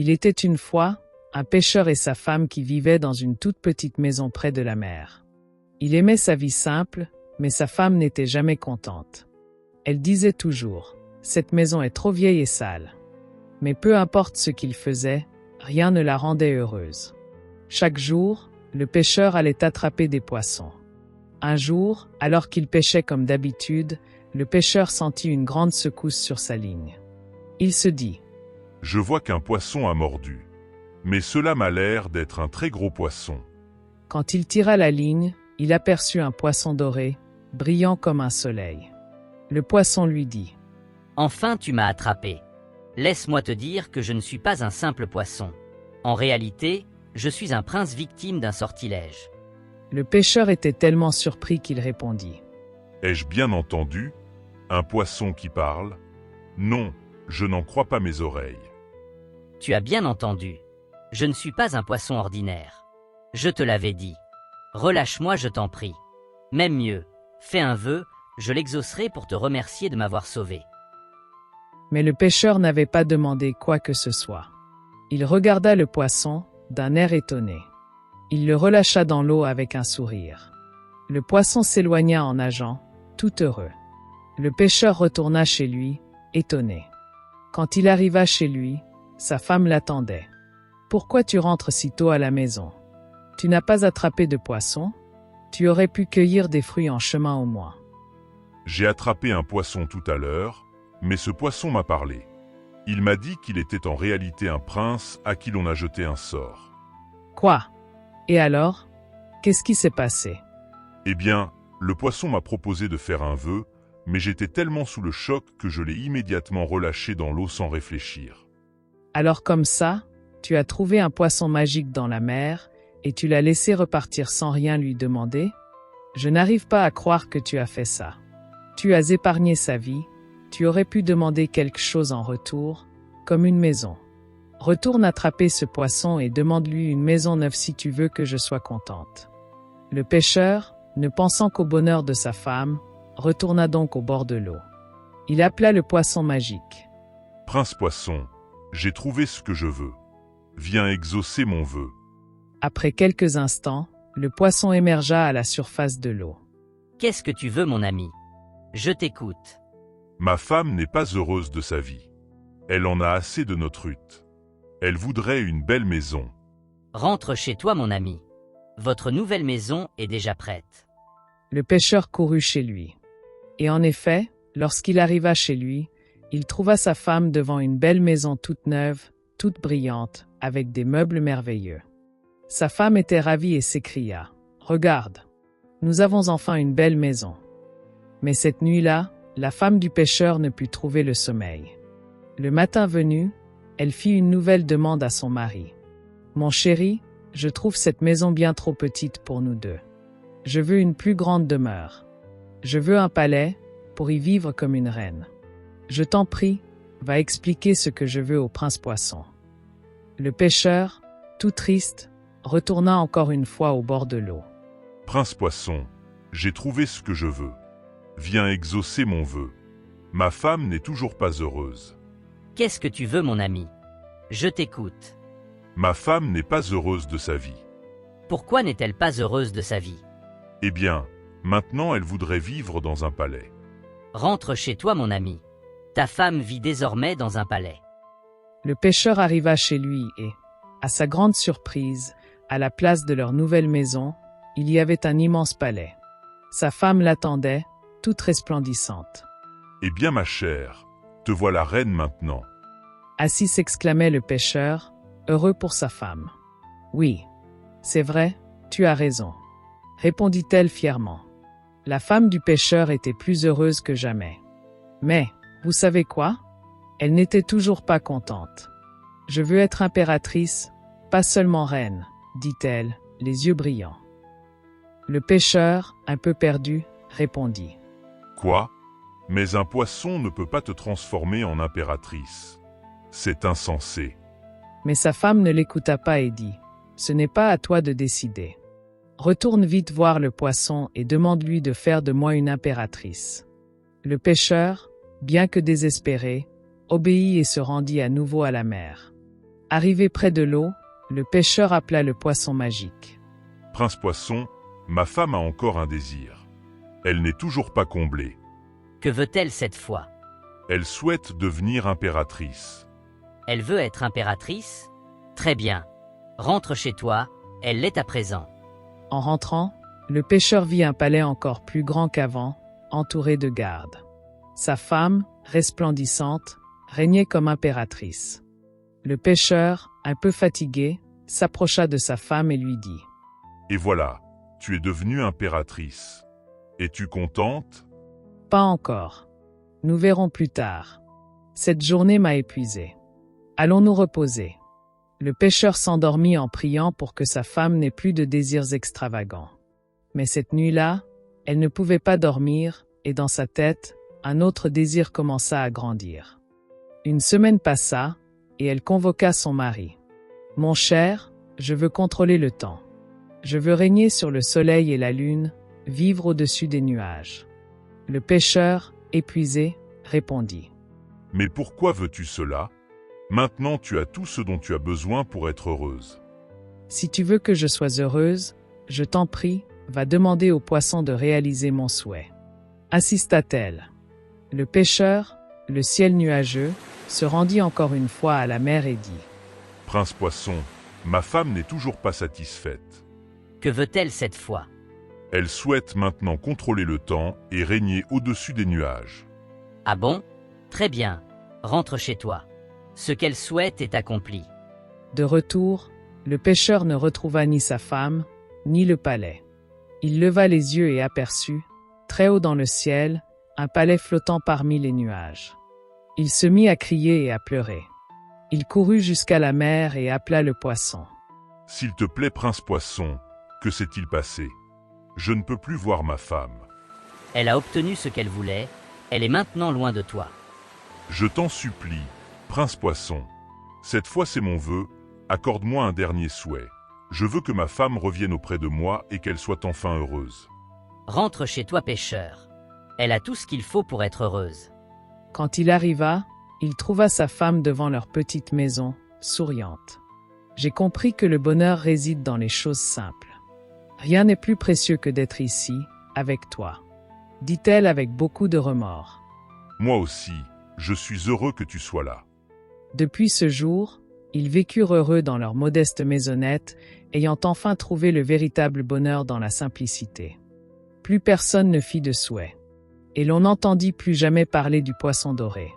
Il était une fois un pêcheur et sa femme qui vivaient dans une toute petite maison près de la mer. Il aimait sa vie simple, mais sa femme n'était jamais contente. Elle disait toujours « Cette maison est trop vieille et sale ». Mais peu importe ce qu'il faisait, rien ne la rendait heureuse. Chaque jour, le pêcheur allait attraper des poissons. Un jour, alors qu'il pêchait comme d'habitude, le pêcheur sentit une grande secousse sur sa ligne. Il se dit « Je vois qu'un poisson a mordu. Mais cela m'a l'air d'être un très gros poisson. » Quand il tira la ligne, il aperçut un poisson doré, brillant comme un soleil. Le poisson lui dit « Enfin tu m'as attrapé. Laisse-moi te dire que je ne suis pas un simple poisson. En réalité, je suis un prince victime d'un sortilège. » Le pêcheur était tellement surpris qu'il répondit « Ai-je bien entendu? Un poisson qui parle? Non, je n'en crois pas mes oreilles. » « Tu as bien entendu. Je ne suis pas un poisson ordinaire. Je te l'avais dit. Relâche-moi, je t'en prie. Même mieux, fais un vœu, je l'exaucerai pour te remercier de m'avoir sauvé. » Mais le pêcheur n'avait pas demandé quoi que ce soit. Il regarda le poisson d'un air étonné. Il le relâcha dans l'eau avec un sourire. Le poisson s'éloigna en nageant, tout heureux. Le pêcheur retourna chez lui, étonné. Quand il arriva chez lui, sa femme l'attendait. « Pourquoi tu rentres si tôt à la maison? Tu n'as pas attrapé de poisson? Tu aurais pu cueillir des fruits en chemin au moins. » « J'ai attrapé un poisson tout à l'heure, mais ce poisson m'a parlé. Il m'a dit qu'il était en réalité un prince à qui l'on a jeté un sort. »« Quoi? Et alors? Qu'est-ce qui s'est passé? » ?»« Eh bien, le poisson m'a proposé de faire un vœu, mais j'étais tellement sous le choc que je l'ai immédiatement relâché dans l'eau sans réfléchir. »« Alors comme ça, tu as trouvé un poisson magique dans la mer et tu l'as laissé repartir sans rien lui demander? Je n'arrive pas à croire que tu as fait ça. Tu as épargné sa vie, tu aurais pu demander quelque chose en retour, comme une maison. Retourne attraper ce poisson et demande-lui une maison neuve si tu veux que je sois contente. » Le pêcheur, ne pensant qu'au bonheur de sa femme, retourna donc au bord de l'eau. Il appela le poisson magique. « Prince poisson, j'ai trouvé ce que je veux. Viens exaucer mon vœu. » Après quelques instants, le poisson émergea à la surface de l'eau. « Qu'est-ce que tu veux, mon ami? Je t'écoute. » « Ma femme n'est pas heureuse de sa vie. Elle en a assez de notre hutte. Elle voudrait une belle maison. »« Rentre chez toi, mon ami. Votre nouvelle maison est déjà prête. » Le pêcheur courut chez lui. Et en effet, lorsqu'il arriva chez lui, il trouva sa femme devant une belle maison toute neuve, toute brillante, avec des meubles merveilleux. Sa femme était ravie et s'écria « Regarde, nous avons enfin une belle maison. » Mais cette nuit-là, la femme du pêcheur ne put trouver le sommeil. Le matin venu, elle fit une nouvelle demande à son mari. « Mon chéri, je trouve cette maison bien trop petite pour nous deux. Je veux une plus grande demeure. Je veux un palais pour y vivre comme une reine. Je t'en prie, va expliquer ce que je veux au prince poisson. » Le pêcheur, tout triste, retourna encore une fois au bord de l'eau. « Prince poisson, j'ai trouvé ce que je veux. Viens exaucer mon vœu. Ma femme n'est toujours pas heureuse. »« Qu'est-ce que tu veux, mon ami? Je t'écoute. »« Ma femme n'est pas heureuse de sa vie. »« Pourquoi n'est-elle pas heureuse de sa vie? »« Eh bien, maintenant elle voudrait vivre dans un palais. »« Rentre chez toi, mon ami. Ta femme vit désormais dans un palais. » Le pêcheur arriva chez lui et, à sa grande surprise, à la place de leur nouvelle maison, il y avait un immense palais. Sa femme l'attendait, toute resplendissante. « Eh bien ma chère, te voilà reine maintenant. » Ainsi s'exclamait le pêcheur, heureux pour sa femme. « Oui, c'est vrai, tu as raison, » répondit-elle fièrement. La femme du pêcheur était plus heureuse que jamais. Mais, vous savez quoi? Elle n'était toujours pas contente. « Je veux être impératrice, pas seulement reine, » dit-elle, les yeux brillants. Le pêcheur, un peu perdu, répondit. « Quoi? Mais un poisson ne peut pas te transformer en impératrice. C'est insensé. » Mais sa femme ne l'écouta pas et dit « Ce n'est pas à toi de décider. Retourne vite voir le poisson et demande-lui de faire de moi une impératrice. » Le pêcheur, bien que désespéré, obéit et se rendit à nouveau à la mer. Arrivé près de l'eau, le pêcheur appela le poisson magique. Prince Poisson, ma femme a encore un désir. Elle n'est toujours pas comblée. Que veut-elle cette fois? Elle souhaite devenir impératrice. Elle veut être impératrice? Très bien. Rentre chez toi, elle l'est à présent. En rentrant, le pêcheur vit un palais encore plus grand qu'avant, entouré de gardes. Sa femme, resplendissante, régnait comme impératrice. Le pêcheur, un peu fatigué, s'approcha de sa femme et lui dit Et voilà, tu es devenue impératrice. Es-tu contente? « Pas encore. Nous verrons plus tard. Cette journée m'a épuisé. Allons nous reposer. » Le pêcheur s'endormit en priant pour que sa femme n'ait plus de désirs extravagants. Mais cette nuit-là, elle ne pouvait pas dormir, et dans sa tête, un autre désir commença à grandir. Une semaine passa, et elle convoqua son mari. « Mon cher, je veux contrôler le temps. Je veux régner sur le soleil et la lune, vivre au-dessus des nuages. » Le pêcheur, épuisé, répondit. « Mais pourquoi veux-tu cela? Maintenant tu as tout ce dont tu as besoin pour être heureuse. » « Si tu veux que je sois heureuse, je t'en prie, va demander au poisson de réaliser mon souhait. » Insista-t-elle. Le pêcheur, le ciel nuageux, se rendit encore une fois à la mer et dit « Prince Poisson, ma femme n'est toujours pas satisfaite. Que veut-elle cette fois? Elle souhaite maintenant contrôler le temps et régner au-dessus des nuages. » Ah bon? Très bien. Rentre chez toi. Ce qu'elle souhaite est accompli. De retour, le pêcheur ne retrouva ni sa femme, ni le palais. Il leva les yeux et aperçut, très haut dans le ciel, un palais flottant parmi les nuages. Il se mit à crier et à pleurer. Il courut jusqu'à la mer et appela le poisson. « S'il te plaît, Prince Poisson, que s'est-il passé? Je ne peux plus voir ma femme. » Elle a obtenu ce qu'elle voulait, elle est maintenant loin de toi. « Je t'en supplie, Prince Poisson, cette fois c'est mon vœu, accorde-moi un dernier souhait. Je veux que ma femme revienne auprès de moi et qu'elle soit enfin heureuse. » Rentre chez toi, pêcheur. Elle a tout ce qu'il faut pour être heureuse. Quand il arriva, il trouva sa femme devant leur petite maison, souriante. « J'ai compris que le bonheur réside dans les choses simples. Rien n'est plus précieux que d'être ici, avec toi, » dit-elle avec beaucoup de remords. « Moi aussi, je suis heureux que tu sois là. » Depuis ce jour, ils vécurent heureux dans leur modeste maisonnette, ayant enfin trouvé le véritable bonheur dans la simplicité. Plus personne ne fit de souhait. Et l'on n'entendit plus jamais parler du poisson doré.